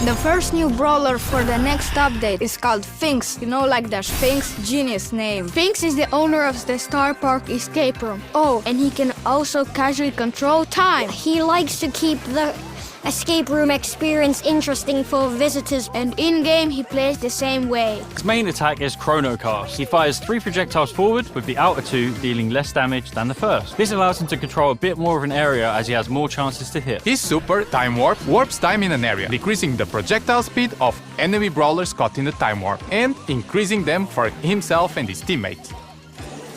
The first new brawler for the next update is called Sphinx. You know, like the Sphinx, genius name. Sphinx is the owner of the Star Park escape room. Oh, and he can also casually control time. He likes to keep the escape room experience interesting for visitors. And in-game, he plays the same way. His main attack is Chrono Cast. He fires 3 projectiles forward, with the outer 2 dealing less damage than the first. This allows him to control a bit more of an area as he has more chances to hit. His super, Time Warp, warps time in an area, decreasing the projectile speed of enemy brawlers caught in the time warp, and increasing them for himself and his teammates.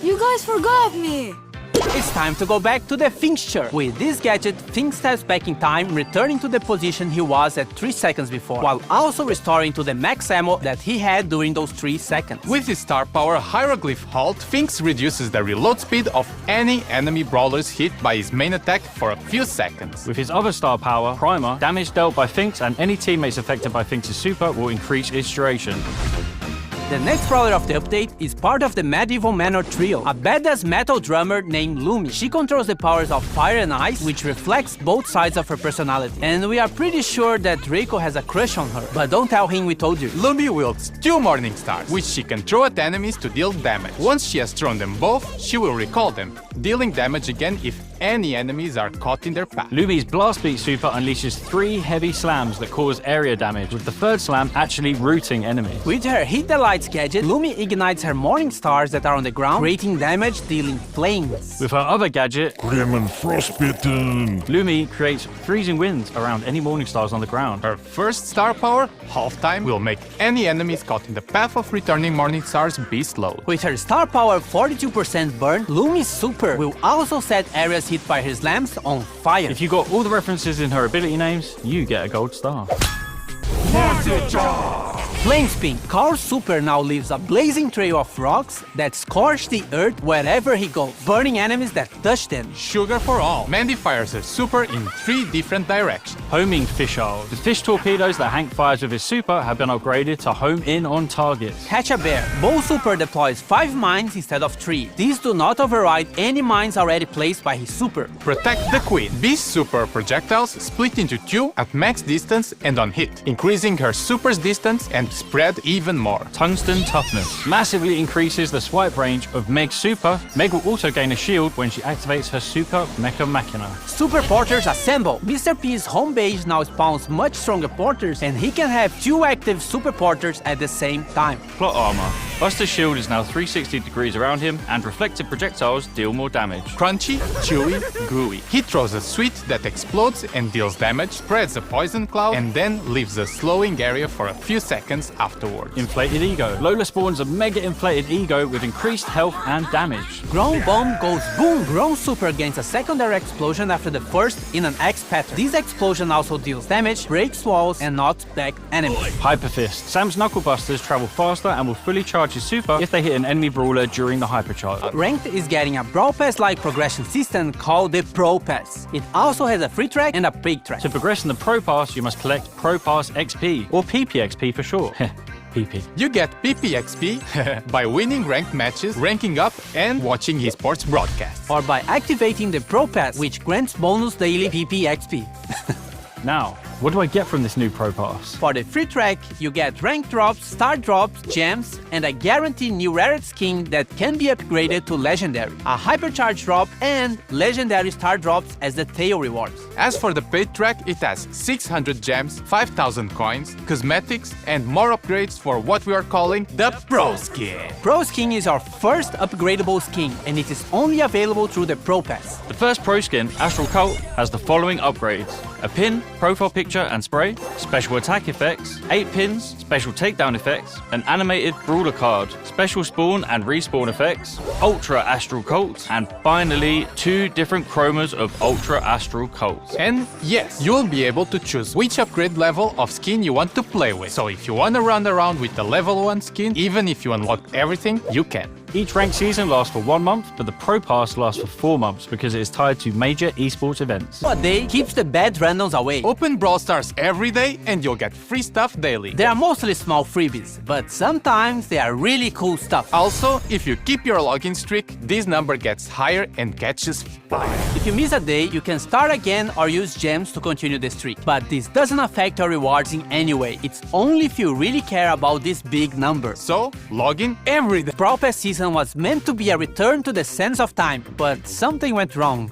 You guys forgot me! It's time to go back to the fixture. With this gadget, Sphinx steps back in time, returning to the position he was at 3 seconds before, while also restoring to the max ammo that he had during those 3 seconds. With his star power Hieroglyph Halt, Sphinx reduces the reload speed of any enemy brawlers hit by his main attack for a few seconds. With his other star power, Primer, damage dealt by Sphinx and any teammates affected by Sphinx's super will increase its duration. The next brawler of the update is part of the Medieval Manor trio, a badass metal drummer named Lumi. She controls the powers of fire and ice, which reflects both sides of her personality. And we are pretty sure that Draco has a crush on her, but don't tell him we told you. Lumi wields 2 Morning Stars, which she can throw at enemies to deal damage. Once she has thrown them both, she will recall them, dealing damage again if any enemies are caught in their path. Lumi's Blast Beat super unleashes 3 heavy slams that cause area damage, with the 3rd slam actually rooting enemies. With her Hit the Lights gadget, Lumi ignites her Morning Stars that are on the ground, creating damage, dealing flames. With her other gadget, Grim and Frostbitten, Lumi creates freezing winds around any Morning Stars on the ground. Her first star power, Half Time, will make any enemies caught in the path of returning Morning Stars be slowed. With her star power 42% burn, Lumi's super will also set areas hit by her slams on fire. If you got all the references in her ability names, you get a gold star. Flame Spin. Carl's super now leaves a blazing trail of rocks that scorch the earth wherever he goes, burning enemies that touch them. Sugar for all. Mandy fires her super in 3 different directions. Homing Fisheye. The fish torpedoes that Hank fires with his super have been upgraded to home in on targets. Catch a Bear. Bo's super deploys 5 mines instead of 3. These do not override any mines already placed by his super. Protect the Queen. Beast's super projectiles split into 2 at max distance and on hit, increasing her super's distance and spread even more. Tungsten Toughness massively increases the swipe range of Meg's super. Meg will also gain a shield when she activates her super Mecha Machina. Super Porters Assemble. Mr. P's home base now spawns much stronger porters, and he can have 2 active super porters at the same time. Plot armor. Buster's shield is now 360 degrees around him, and reflected projectiles deal more damage. Crunchy, chewy, gooey. He throws a sweet that explodes and deals damage, spreads a poison cloud, and then leaves a slowing area for a few seconds afterwards. Inflated Ego. Lola spawns a mega inflated ego with increased health and damage. Ground Bomb goes boom! Ground super gains a secondary explosion after the first in an X pattern. This explosion also deals damage, breaks walls, and knocks back enemies. Hyper Fist. Sam's Knuckle Busters travel faster and will fully charge his super if they hit an enemy brawler during the hypercharge. Ranked is getting a Brawl Pass-like progression system called the Pro Pass. It also has a free track and a paid track. To progress in the Pro Pass, you must collect Pro Pass XP, or PPXP for short. PP. You get PPXP by winning ranked matches, ranking up, and watching esports broadcasts. Or by activating the Pro Pass, which grants bonus daily PPXP. Now, what do I get from this new Pro Pass? For the free track, you get rank drops, star drops, gems, and a guaranteed new rarity skin that can be upgraded to legendary, a hypercharge drop, and legendary star drops as the tail rewards. As for the paid track, it has 600 gems, 5,000 coins, cosmetics, and more upgrades for what we are calling the Pro Skin. Pro Skin is our first upgradable skin, and it is only available through the Pro Pass. The first Pro Skin, Astral Cult, has the following upgrades: a pin, profile picture and spray, special attack effects, 8 pins, special takedown effects, an animated brawler card, special spawn and respawn effects, Ultra Astral Cult, and finally 2 different chromas of Ultra Astral Cult. And yes, you will be able to choose which upgrade level of skin you want to play with. So if you want to run around with the level 1 skin, even if you unlock everything, you can. Each ranked season lasts for 1 month, but the Pro Pass lasts for 4 months because it is tied to major esports events. A day keeps the bad randoms away. Open Brawl Stars every day and you'll get free stuff daily. They are mostly small freebies, but sometimes they are really cool stuff. Also, if you keep your login streak, this number gets higher and catches fire. If you miss a day, you can start again or use gems to continue the streak. But this doesn't affect your rewards in any way. It's only if you really care about this big number. So, log in every day. Brawl Pass season was meant to be a return to the sands of time, but something went wrong.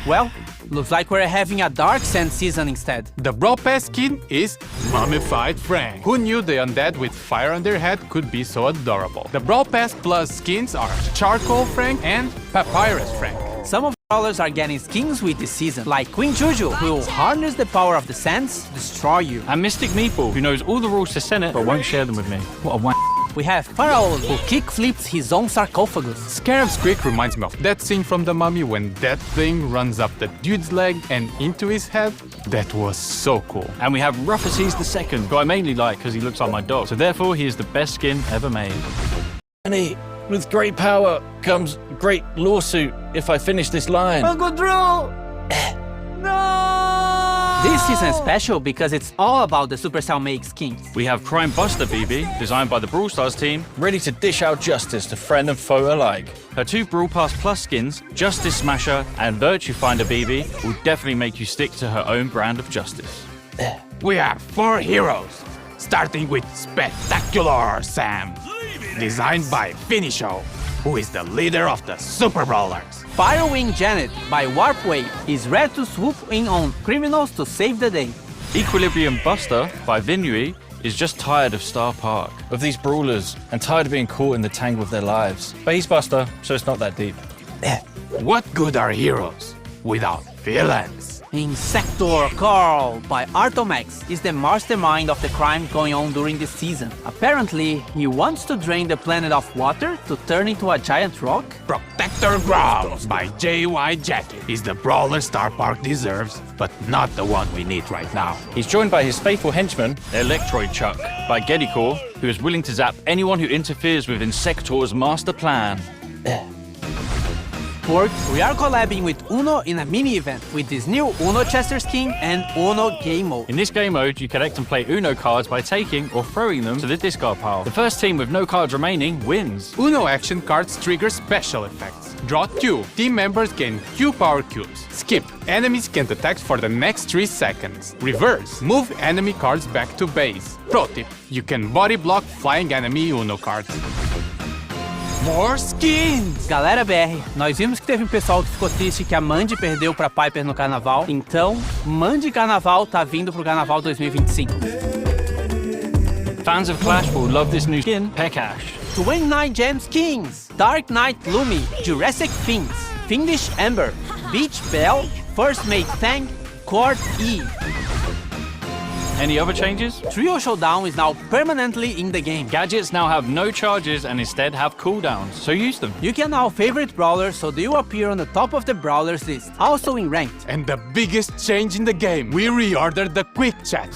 Well, looks like we're having a Dark Sand season instead. The Brawl Pass skin is Mummified Frank. Who knew the undead with fire on their head could be so adorable? The Brawl Pass Plus skins are Charcoal Frank and Papyrus Frank. Some of the brawlers are getting skins with this season, like Queen Juju, who will harness the power of the sands to destroy you. And Mystic Meatball, who knows all the rules to Senate but won't share them with me. What a wank. We have Pharaoh, who kick flips his own sarcophagus. Scarab's Creek reminds me of that scene from The Mummy when that thing runs up the dude's leg and into his head. That was so cool. And we have Ruffuses II, who I mainly like because he looks like my dog. So therefore, he is the best skin ever made. And with great power comes great lawsuit if I finish this line. Uncle Drew! This season is special because it's all about the Supercell make skins. We have Crime Buster BB, designed by the Brawl Stars team. Ready to dish out justice to friend and foe alike. Her 2 Brawl Pass Plus skins, Justice Smasher and Virtue Finder BB, will definitely make you stick to her own brand of justice. We have 4 heroes, starting with Spectacular Sam, designed by Finisho, who is the leader of the Super Brawlers. Firewing Janet by Warpwave is ready to swoop in on criminals to save the day. Equilibrium Buster by Vinui is just tired of Star Park. Of these brawlers and tired of being caught in the tangle of their lives. But he's Buster, so it's not that deep. What good are heroes without villains? Insector Carl by Artomax is the mastermind of the crime going on during this season. Apparently, he wants to drain the planet of water to turn into a giant rock. Protector Growl by JY Jackie is the brawler Star Park deserves, but not the one we need right now. He's joined by his faithful henchman, Electroid Chuck by Geddycore, who is willing to zap anyone who interferes with Insector's master plan. Pork, we are collabing with Uno in a mini-event with this new Uno Chester skin and Uno Game Mode. In this game mode, you collect and play Uno cards by taking or throwing them to the discard pile. The first team with no cards remaining wins. Uno action cards trigger special effects. Draw 2. Team members gain Q power cubes. Skip. Enemies can't attack for the next 3 seconds. Reverse. Move enemy cards back to base. Pro tip. You can body block flying enemy Uno cards. More skins! Galera BR, nós vimos que teve um pessoal que ficou triste que a Mandy perdeu pra Piper no Carnaval. Então, Mandy Carnaval tá vindo pro Carnaval 2025. Fans of Clash will love this new skin, Pekash. 29 gem skins! Dark Knight Lumi, Jurassic Finks, Fiendish Ember, Beach Bell, First Mate Fang, Court E. Any other changes? Trio Showdown is now permanently in the game. Gadgets now have no charges and instead have cooldowns, so use them. You can now favorite brawlers so they will appear on the top of the brawlers list, also in ranked. And the biggest change in the game, we reordered the quick chat.